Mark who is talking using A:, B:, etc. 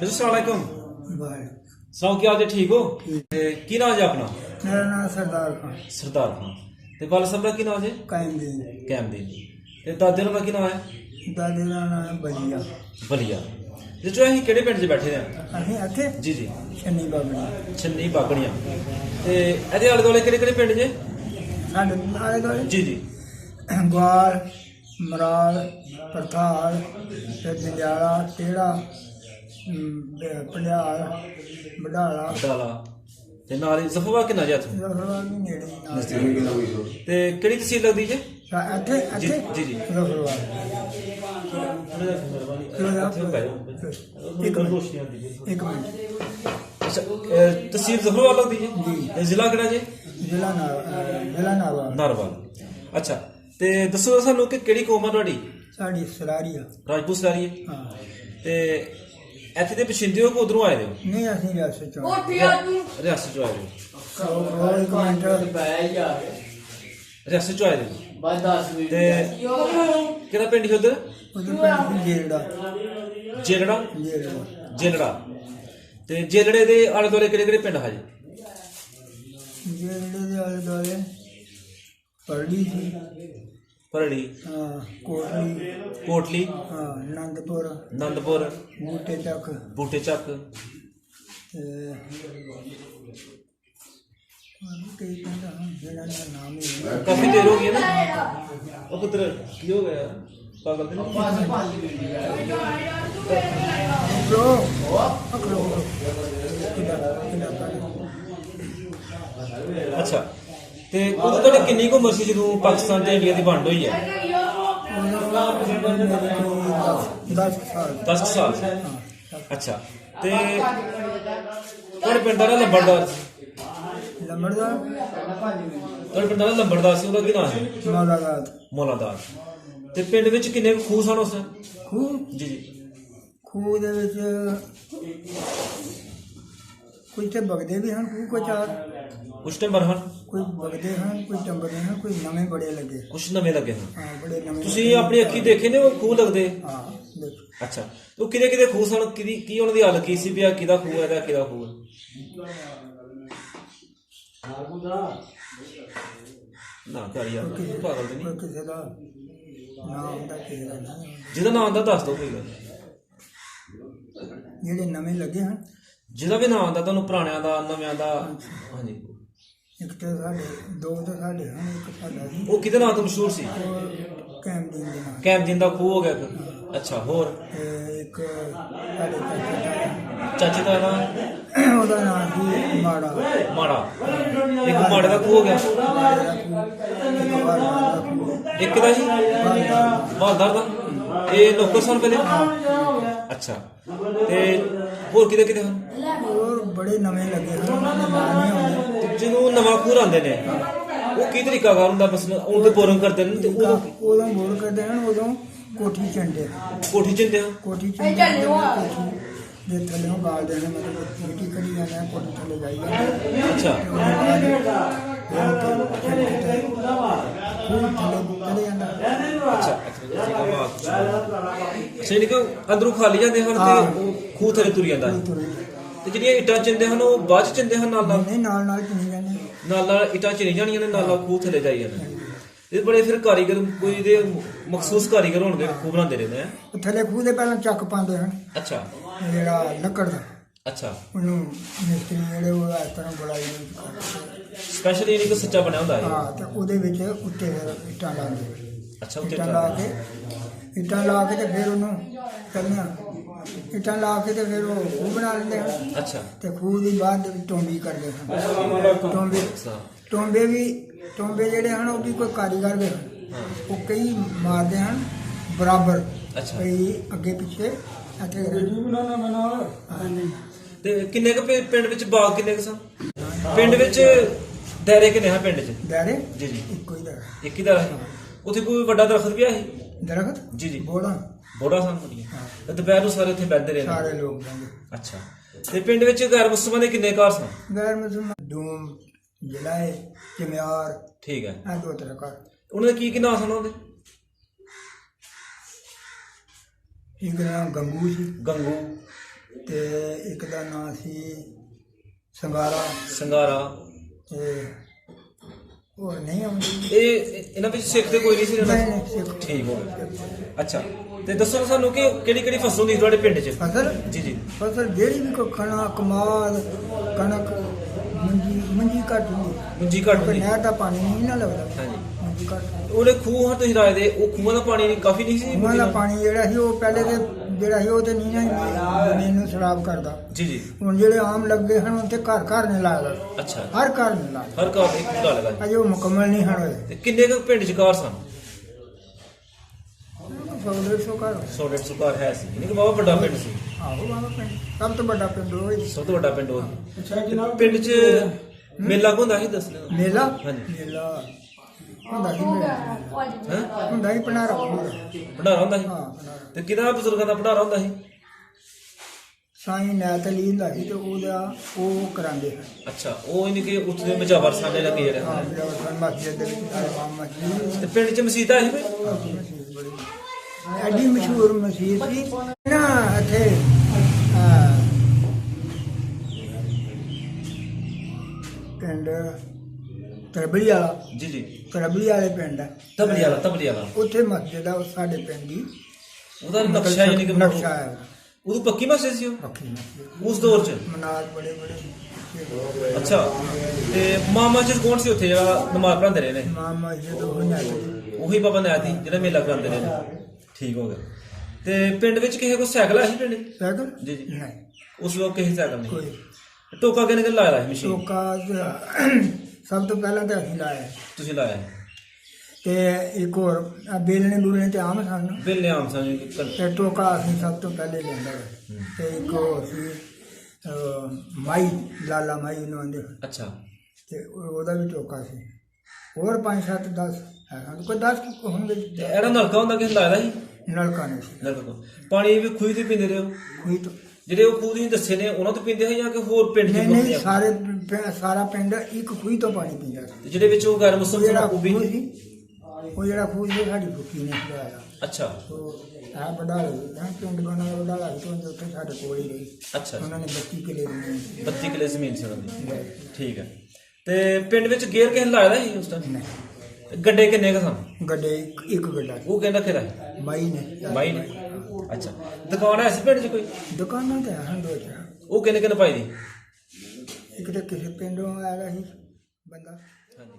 A: अस्सलामुअलैकुम।
B: भाई
A: सुनाओ क्या हाल है, ठीक हो? की नाम है अपना?
B: मेरा नाम सरदार खान
A: सरदार खान। ते वाला साहब का की नाम है?
B: कायमदीन।
A: कैमदीन। ते दादे का की नाम है?
B: दादी का नाम बलिया।
A: बलिया। ते जो असीं केड़े पिंड च बैठे हैं?
B: असीं इत्थे
A: जी जी
B: छन्नी बाबड़ी।
A: छन्नी बागड़ियां। ते एदे आले दुआले केड़े केड़े पिंड जे?
B: साढ़े आले दुआले
A: जी जी
B: ग्वाल, मराल, परथाल, फिर जंजाला, टेड़ा, भंडाल, बडाला।
A: डाला ते नाल ही जफरवा किन्ना जे इत्थों?
B: जफरवाल भी नेड़े ही नाल।
A: ते केड़ी तहसील लगदी जे?
B: इत्थे
A: जी
B: इत्थे
A: जी जी
B: जफरवाल। एक मिनट।
A: अच्छा तहसील जफरवाल लगदी जे? ते जिला केड़ा जे?
B: जिला नारवाल।
A: नारवाल। अच्छा ते दस्सो सानू कि केड़ी कौम है तुहाडी?
B: साढ़ी सरारी आ।
A: राजपूत सरारी है।
B: हाँ
A: ते इत्थे दे बशिंदे हो कि उधरों आए दे हो?
B: नहीं असीं रियासत चों
A: रियासत चो आए दे हो?
B: एक मिनट।
A: रियासत चो आए दे हो? ते केड़ा पिंड ही उधर?
B: उधर पिंड जेलड़ा।
A: जेलड़ा।
B: जेलड़ा
A: जेलड़ा। ते जेलड़े दे आले दुआले केड़े केड़े पिंड हा जी?
B: जेलड़े दे आले दुआले परड़ी थी।
A: परड़ी।
B: हाँ कोटली।
A: कोटली।
B: हाँ नंदपुर।
A: नंदपुर।
B: बूटे चक।
A: बूटे चक।
B: ते कई पिंड हैं जिन्हां दा नाम ही नहीं।
A: काफी देर हो गई है ना? ओ पुत्र की हो गया पागल ते नहीं?
B: अखलो अखलो किधर किधर
A: अच्छा ते उਦੋਂ ਤੁਹਾਡੀ ਕਿੰਨੀ ਕੁ ਉਮਰ ਸੀ ਜਦੋਂ ਪਾਕਿਸਤਾਨ ਤੇ ਇੰਡੀਆ ਦੀ ਵੰਡ ਹੋਈ ਹੈ?
B: 10 साल।
A: 10 ਸਾਲ। ਅੱਛਾ ਤੇ ਤੁਹਾਡੇ ਪਿੰਡ ਦਾ ਲੰਬੜਦਾਰ ਸੀ?
B: लंबड़दार
A: ਤੁਹਾਡੇ ਪਿੰਡ ਦਾ ਲੰਬੜਦਾਰ ਸੀ, ਉਹਦਾ ਕੀ ਨਾਮ ਸੀ?
B: मौलादात।
A: ਮੌਲਾਦਾਰ। ਤੇ ਪਿੰਡ ਵਿੱਚ ਕਿੰਨੇ ਕੁ ਖੂਹ ਸਨ ਉਸ time?
B: खूह
A: ਜੀ ਜੀ
B: खूह दे विच कुछ ते बगदे भी हैं खूह को चार।
A: ਉਸ ਟਾਈਮ ਬਰਹਨ
B: कोई बगदे हैं कोई टंबदे हैं कोई नवे बड़े लगे।
A: ਕੁਝ ਨਵੇਂ ਲੱਗੇ ਹਨ।
B: हाँ बड़े नवे।
A: ਤੁਸੀਂ ਆਪਣੀ ਅੱਖੀ ਦੇਖੇ ਨੇ ਉਹ ਖੂਹ ਲੱਗਦੇ?
B: हाँ देख
A: ਅੱਛਾ ਤੇ ਉਹ ਕਿਹਦੇ ਕਿਹਦੇ ਖੂਹ ਸਨ, ਕਿਹਦੀ ਕੀ ਉਹਨਾਂ ਦੀ ਹਾਲਤ ਕੀ ਸੀ ਵੀ ਆ ਕਿਹਦਾ ਖੂਹ ਹੈ ਤੇ ਕਿਹਦਾ ਖੂਹ ਹੈ? ਨਾ ਘਰ ਯਾਰ ਪਾਗਲ ਤੇ ਨਹੀਂ।
B: कोई किसी का नाम दा किसी का नहीं।
A: ਜਿਹਦਾ ਨਾਮ ਦਾ ਦੱਸ ਦਿਓ ਕੋਈ ਗੱਲ।
B: जेडे नवे लगे हैं
A: ਜਿਹਦਾ ਵੀ ਨਾਮ ਦਾ ਤੁਹਾਨੂੰ, ਪੁਰਾਣਿਆਂ ਦਾ ਨਵਿਆਂ ਦਾ। ਹਾਂਜੀ
B: एक तो साढ़े दो तो साढ़े हैं एक साढ़ा सी
A: ਉਹ ਕਿਹਦੇ ਨਾਂ ਤੋਂ ਮਸ਼ਹੂਰ ਸੀ?
B: कैमदीन दे नाम।
A: ਕੈਮਦੀਨ ਦਾ ਖੂਹ ਹੋ ਗਿਆ ਇੱਕ। ਅੱਛਾ ਹੋਰ?
B: ते एक साढ़े
A: ਚਾਚੇ ਦਾ ਨਾਂ?
B: ओदा नाम सी माड़ा।
A: ਮਾੜਾ। ਇੱਕ ਮਾੜੇ ਦਾ ਖੂਹ ਹੋ ਗਿਆ।
B: एक वाला
A: ਇੱਕ ਦਾ ਜੀ ਮਾਲਦਾਰ ਦਾ। ਇਹ ਨੌਕਰ ਸਨ ਪਹਿਲੇ? ਅੱਛਾ ਤੇ ਹੋਰ ਕਿਹਦੇ ਕਿਹਦੇ ਹਨ?
B: और बड़े नवे लगे हैं उन्होंने नाम नहीं आਉਂਦੇ।
A: ਤੇ ਜਦੋਂ ਨਵਾਂ ਖੂਹ ਆਉਂਦੇ ਨੇ ਉਹ ਕੀ ਤਰੀਕਾ ਕਾਰ ਹੁੰਦਾ? ਬਸ ਉਹਦੇ ਪੋਰਮ ਕਰਦੇ ਨੇ ਤੇ ਉਹ
B: उदों बोर करते हैं उदों कोठी चंडे
A: ਕੋਠੀ ਚਿੰਦੇ ਆ।
B: कोठी चंडे कोठी दे थल्लों गाल देने मतलब मिट्टी कड़ी जाना है कोठी थल्ले जाई जाना।
A: ਅੱਛਾ
B: खूब थल्ले चले जाना।
A: ਅੱਛਾ ਸਹੀ ਕਿ ਅੰਦਰੋਂ ਖਾਲੀ ਜਾਂਦੇ ਹਨ ਤੇ ਉਹ ਖੂਹ ਥੱਲੇ ਤੁਰ ਜਾਂਦਾ ਹੈ। ਤੇ ਜਿਹੜੀਆਂ ਇੱਟਾਂ ਚਿੰਦੇ ਹਨ ਉਹ ਬਾਅਦ ਚ ਚਿੰਦੇ ਹਨ ਨਾਲ ਨਾਲ
B: नहीं नाल नाल चली जाने।
A: ਨਾਲ ਨਾਲ ਇੱਟਾਂ ਚਿਣੀ ਜਾਣੀਆਂ ਨੇ, ਨਾਲ ਨਾਲ ਖੂਹ ਥੱਲੇ ਜਾਈ ਜਾਣਾ। ਇਹ ਬੜੇ ਫਿਰ ਕਾਰੀਗਰ ਕੋਈ ਇਹਦੇ ਮਖਸੂਸ ਕਾਰੀਗਰ ਹੋਣਗੇ ਖੂਹ ਬਣਾਉਂਦੇ ਰਹਿੰਦੇ ਆ।
B: थल्ले खूह दे पहला चक पाते हैं
A: ਅੱਛਾ
B: जेड़ा लकड़ दा
A: ਅੱਛਾ
B: ਉਹਨੂੰ ਮਿਸਤਰੀ ਜਿਹੜੇ ਉਹ ਇਸ ਤਰ੍ਹਾਂ ਬੁਲਾਈ ਵਿੱਚ ਕਰਦੇ।
A: ਸਪੈਸ਼ਲ ਇਹ ਨਹੀਂ ਕਿ ਸੱਚਾ ਬਣਿਆ ਹੁੰਦਾ ਹੈ।
B: ਹਾਂ ਤੇ ਉਹਦੇ ਵਿੱਚ ਉੱਤੇ ਫਿਰ ਇੱਟਾਂ ਲਾਉਂਦੇ।
A: ਅੱਛਾ ਉੱਤੇ
B: ਇੱਟਾਂ ਲਾ ਕੇ ਤੇ ਫਿਰ ਉਹਨੂੰ ਕਰਨਾ। ਇੱਟਾਂ ਲਾ ਕੇ ਤੇ ਫਿਰ ਉਹ ਖੂਹ ਬਣਾ ਲੈਂਦੇ ਹਨ।
A: ਅੱਛਾ
B: ਤੇ ਖੂਹ ਦੀ ਬਾਅਦ ਦੇ ਵਿੱਚ ਟੋਂਬੀ ਕਰਦੇ ਹਨ। ਟੋਂਬੇ ਜਿਹੜੇ ਹਨ ਉਹ ਵੀ ਕੋਈ ਕਾਰੀਗਰ ਦੇ ਹਨ। ਉਹ ਕਈ ਮਾਰਦੇ ਹਨ ਬਰਾਬਰ।
A: ਅੱਛਾ
B: ਕਈ ਅੱਗੇ ਪਿੱਛੇ ਅਤੇ
A: ਤੇ ਕਿੰਨੇ ਕੁ ਪਿੰਡ ਵਿੱਚ ਬਾਗ ਕਿੰਨੇ ਕੁ ਸਨ? ਪਿੰਡ ਵਿੱਚ ਦਾਇਰੇ ਕਿੰਨੇ ਹਨ ਪਿੰਡ 'ਚ?
B: ਦਾਇਰੇ
A: ਜੀ ਜੀ
B: ਇੱਕੋ ਹੀ ਦਾਇਰਾ।
A: ਇੱਕ ਹੀ ਦਾਇਰਾ ਸੀ। ਉੱਥੇ ਕੋਈ ਵੱਡਾ ਦਰਖਤ ਵੀ ਆ ਸੀ?
B: ਦਰਖਤ
A: ਜੀ ਜੀ
B: ਬੋੜਾ
A: ਬੋੜਾ ਸਨ ਬੜੀਆਂ। ਤੇ ਦੁਪਹਿਰ ਨੂੰ ਸਾਰੇ ਉੱਥੇ ਬੈਠਦੇ ਰਹਿੰਦੇ?
B: ਸਾਰੇ ਲੋਕ ਜਾਂਦੇ।
A: ਅੱਛਾ ਤੇ ਪਿੰਡ ਵਿੱਚ ਗੈਰ ਮੁਸਲਮਾਨ ਦੇ ਕਿੰਨੇ ਘਰ ਸਨ?
B: गैर मुसलमान डूम जिलाए चमियार
A: ਠੀਕ ਹੈ।
B: ਇਹ ਦੋ ਤਰ੍ਹਾਂ ਘਰ।
A: ਉਹਨਾਂ ਦੇ ਕੀ ਨਾਂ ਸਨ ਉਹਦੇ?
B: एक नाम गंगू सी।
A: ਗੰਗੂ
B: ਤੇ ਇੱਕ ਦਾ ਨਾਂ ਸੀ ਸੰਗਾਰਾ
A: ਸੰਗਾਰਾ।
B: ਤੇ ਹੋਰ ਨਹੀਂ ਆਉਂਦੀ।
A: ਇਹਨਾਂ ਵਿੱਚ ਸਿੱਖ ਤੇ ਕੋਈ ਨਹੀਂ ਸੀ ਇਹਨਾਂ
B: ਨਹੀਂ
A: ਦਾ?
B: ਨਹੀਂ ਸਿੱਖ
A: ਠੀਕ ਹੋ ਗਿਆ। ਅੱਛਾ, ਤੇ ਦੱਸੋ ਸਾਨੂੰ ਕਿ ਕਿਹੜੀ ਕਿਹੜੀ ਫਸਲ ਹੁੰਦੀ ਤੁਹਾਡੇ ਪਿੰਡ 'ਚ?
B: ਫਸਲ
A: ਜੀ ਜੀ।
B: ਫਸਲ ਜਿਹੜੀ ਵੀ ਕੋਈ ਕਣਕ ਕਮਾਦ ਕਣਕ ਮੰਜੀ ਘੱਟ ਹੁੰਦੀ।
A: ਮੁੰਜੀ ਘੱਟ
B: ਕੋਈ
A: ਹੁੰਦੀ।
B: ਨਹਿਰ ਦਾ ਪਾਣੀ ਨਹੀਂ ਨਾ ਲੱਗਦਾ।
A: ਹਾਂਜੀ।
B: ਮੰਜੀ ਘੱਟ ਹੁੰਦੀ।
A: ਉਹਦੇ ਖੂਹ ਹਨ ਤੁਸੀਂ ਰਾਏ ਦੇ, ਉਹ ਖੂਹਾਂ ਦਾ ਪਾਣੀ ਕਾਫੀ ਨਹੀਂ ਸੀ?
B: ਉਹਨਾਂ ਦਾ ਪਾਣੀ ਜਿਹੜਾ ਸੀ ਉਹ ਪਹਿਲੇ ਤੇ ਜਿਹੜਾ ਸੀ ਉਹ ਤੇ ਨਹੀਂ ਨਾ ਜ਼ਮੀਨ ਨੂੰ ਖਰਾਬ ਕਰਦਾ।
A: ਜੀ ਜੀ।
B: ਹੁਣ ਜਿਹੜੇ ਆਮ ਲੱਗੇ ਹਨ ਉੱਥੇ ਘਰ ਘਰ ਨਹੀਂ ਲਾਇਆ।
A: ਅੱਛਾ,
B: ਹਰ ਘਰ ਨਹੀਂ ਲਾਇਆ।
A: ਹਰ ਘਰ ਇੱਕ ਖੂਹ ਲਗਾ।
B: ਅਜੇ ਉਹ ਮੁਕੰਮਲ ਨਹੀਂ ਹਨ ਹੋਏ।
A: ਤੇ ਕਿੰਨੇ ਕੁ ਪਿੰਡ 'ਚ ਘਰ ਸਨ?
B: 100-150 ਘਰ।
A: 100-150 ਘਰ ਹੈ ਸੀ, ਯਾਨੀ ਕਿ ਬਹੁਤ ਵੱਡਾ ਪਿੰਡ ਸੀ।
B: ਆਹੋ ਬਾਬਾ ਪਿੰਡ ਸਭ ਤੋਂ ਵੱਡਾ ਪਿੰਡ ਉਹ ਹੀ।
A: ਸਭ ਤੋਂ ਵੱਡਾ ਪਿੰਡ ਉਹ ਸੀ। ਪਿੰਡ 'ਚ ਮੇਲਾ ਹੁੰਦਾ ਸੀ, ਦੱਸ ਦਿਓ।
B: ਮੇਲਾ
A: ਹਾਂਜੀ।
B: ਮੇਲਾ ਹੁੰਦਾ ਸੀ ਮੇਲਾ।
A: ਹੈਂ?
B: ਹੁੰਦਾ ਸੀ ਭੰਡਾਰਾ ਹੁੰਦਾ।
A: ਭੰਡਾਰਾ ਹੁੰਦਾ ਸੀ?
B: ਹਾਂ ਭੰਡਾਰਾ।
A: ਤੇ ਕਿਹਦਾ ਬਜ਼ੁਰਗਾਂ ਦਾ ਭੰਡਾਰਾ ਹੁੰਦਾ ਸੀ?
B: ਸਾਈਂ ਨੈਤ ਅਲੀ ਹੁੰਦਾ ਸੀ ਤੇ ਉਹਦਾ ਉਹ ਕਰਾਉਂਦੇ ਹਨ।
A: ਅੱਛਾ, ਉਹ ਯਾਨੀ ਕਿ ਉੱਥੇ ਮਜਾਵਰ ਸਾਨੇ ਲੱਗੇ ਜਿਹੜੇ
B: ਹਾਂ ਮੇਰਾ ਵਤਨ ਮਸਜਿਦ ਦੇ ਵਿੱਚ ਸਾਰੇ ਮਸਜਿਦ।
A: ਤੇ ਪਿੰਡ 'ਚ ਮਸਜਿਦ ਹੈ ਕੋਈ?
B: ਮਸਜਿਦ ਬੜੀ ਐਡੀ ਮਸ਼ਹੂਰ ਮਸਜਿਦ ਸੀ ਨਾ ਇੱਥੇ। ਪਿੰਡ ਤਰਬੜੀ ਵਾਲਾ।
A: ਜੀ ਜੀ।
B: ਤਰਬੜੀ ਵਾਲੇ ਪਿੰਡ ਹੈ
A: ਤਬਲੀ ਵਾਲਾ।
B: ਉੱਥੇ ਮਸਜਿਦ ਆ ਉਹ ਸਾਡੇ ਪਿੰਡ ਦੀ।
A: ਉਹਦਾ ਨਕਸ਼ਾ ਯਾਨੀ ਕਿ
B: ਨਕਸ਼ਾ ਹੈ
A: ਉਦੋਂ ਪੱਕੀ ਮਸਜਿਦ ਸੀ ਉਹ
B: ਪੱਕੀ ਮਸਜਿਦ।
A: ਉਸ ਦੌਰ 'ਚ?
B: ਮਨਾਰ ਬੜੇ ਬੜੇ।
A: ਅੱਛਾ, ਤੇ ਮਾਮਾ ਜੀ ਕੌਣ ਸੀ ਉੱਥੇ ਜਿਹੜਾ ਨਮਾਜ਼ ਪੜ੍ਹਾਉਂਦੇ ਰਹੇ ਨੇ?
B: ਮਾਂ ਮਸਜਿਦ ਉਹ ਨਹੀਂ।
A: ਉਹੀ ਬਾਬਾ ਨਿਆਤੀ ਜਿਹੜਾ ਮੇਲਾ ਕਰਾਉਂਦੇ ਰਹੇ ਨੇ। ਠੀਕ ਹੋ ਗਿਆ। ਤੇ ਪਿੰਡ ਵਿੱਚ ਕਿਸੇ ਕੋਲ ਸਾਈਕਲ ਹੈ ਸੀ ਪਿੰਡ 'ਚ?
B: ਸਾਈਕਲ
A: ਜੀ ਜੀ।
B: ਨਹੀਂ
A: ਉਸ ਵਕਤ ਕਿਸੇ ਸਾਈਕਲ ਨਹੀਂ।
B: ਕੋਈ।
A: ਟੋਕਾ ਕਿਹਨੇ ਲਾਇਆ ਸੀ ਮਸ਼ੀਨ?
B: ਟੋਕਾ ਸਭ ਤੋਂ ਪਹਿਲਾਂ ਤਾਂ ਅਸੀਂ ਲਾਇਆ
A: ਤੁਸੀਂ ਲਾਇਆ?
B: ਤੇ ਇੱਕ ਹੋਰ ਬੇਲਣੇ ਬੂਲਣੇ ਤੇ ਆਮ ਸਨ।
A: ਬਿੱਲ ਆਮ ਸਾਂ
B: ਤੇ ਟੋਕਾ ਅਸੀਂ ਸਭ ਤੋਂ ਪਹਿਲੇ ਲੈਂਦਾ। ਤੇ ਇੱਕ ਹੋਰ ਸੀ ਮਾਈ ਲਾਲਾ ਮਾਈ ਨੂੰ ਆਂਦੇ।
A: ਅੱਛਾ।
B: ਤੇ ਉਹਦਾ ਵੀ ਟੋਕਾ ਸੀ। ਹੋਰ 5-7-10 ਹੈ ਕੋਈ 10 ਹੋਣਗੇ।
A: ਤੇ ਇਹਦਾ ਨਲਕਾ ਹੁੰਦਾ ਕਿਸੇ ਲਾਇਆ ਸੀ?
B: ਨਲਕਾ ਨਹੀਂ ਸੀ।
A: ਨਲਕਾ। ਪਾਣੀ ਵੀ ਖੂਹ ਤੇ ਪੀਂਦੇ ਰਹੇ ਹੋ?
B: ਕੋਈ ਤੋਂ
A: ਜਿਹੜੇ ਉਹ ਖੂਹ ਤੁਸੀਂ ਦੱਸੇ ਨੇ ਉਹਨਾਂ ਤੋਂ ਪੀਂਦੇ ਹੋ ਜਾਂ ਕਿ ਹੋਰ ਪਿੰਡ 'ਚ
B: ਨਹੀਂ
A: ਪੀਂਦੇ
B: ਨਹੀਂ
A: ਆ?
B: ਸਾਰਾ ਪਿੰਡ ਇੱਕ ਖੂਹ ਤੋਂ ਪਾਣੀ ਪੀਂਦਾ ਸੀ।
A: ਤੇ ਜਿਹੜੇ ਵਿੱਚ ਉਹ ਗੈਰ
B: ਉਹ
A: ਮੁਸਲਮਾਨ
B: ਜਿਹੜਾ
A: ਉਹ ਵੀ?
B: ਖੂਹ ਸੀ ਉਹ ਜਿਹੜਾ ਖੂਹ ਸੀ ਸਾਡੀ ਫੁੱਕੀ ਨੇ ਖਿਲਾਇਆ।
A: ਅੱਛਾ
B: ਉਹ ਆ ਬੜਾ ਲੱਗਦਾ ਪਿੰਡ ਗਾਣਾ ਦਾ ਬੜਾ ਲੱਗਦਾ ਉੱਥੇ ਸਾਡੇ ਕੋਲ ਹੀ ਰਹੀ।
A: ਅੱਛਾ।
B: ਉਹਨਾਂ ਨੇ 32 ਕਿੱਲੇ ਜ਼ਮੀਨ
A: 32 ਕਿੱਲੇ ਜ਼ਮੀਨ ਸੀ ਉਹਨਾਂ ਦੀ। ਠੀਕ ਹੈ। ਤੇ ਪਿੰਡ ਵਿੱਚ ਗੇਅਰ ਕਿਸੇ ਨੇ ਲਾਇਆ ਦਾ ਸੀ ਉਸ ਟਾਈਮ?
B: ਨਹੀਂ।
A: ਗੱਡੇ ਕਿੰਨੇ ਕੁ ਸਨ?
B: ਗੱਡੇ ਇੱਕ ਗੱਡਾ
A: ਉਹ ਕਹਿੰਦਾ ਕਿਹਦਾ?
B: ਮਾਈ ਨੇ।
A: ਬਾਈ ਨੇ। ਅੱਛਾ, ਦੁਕਾਨ ਹੈ ਸੀ ਪਿੰਡ 'ਚ ਕੋਈ?
B: ਦੁਕਾਨਾਂ ਤੇ ਹਨ ਦੋ ਚਾਰ।
A: ਉਹ ਕਿੰਨੇ ਕਿੰਨੇ ਪਾਈ ਦੀ?
B: ਇੱਕ ਤਾਂ ਕਿਸੇ ਪਿੰਡੋਂ ਆਇਆ ਸੀ ਬੰਦਾ।
A: ਹਾਂਜੀ।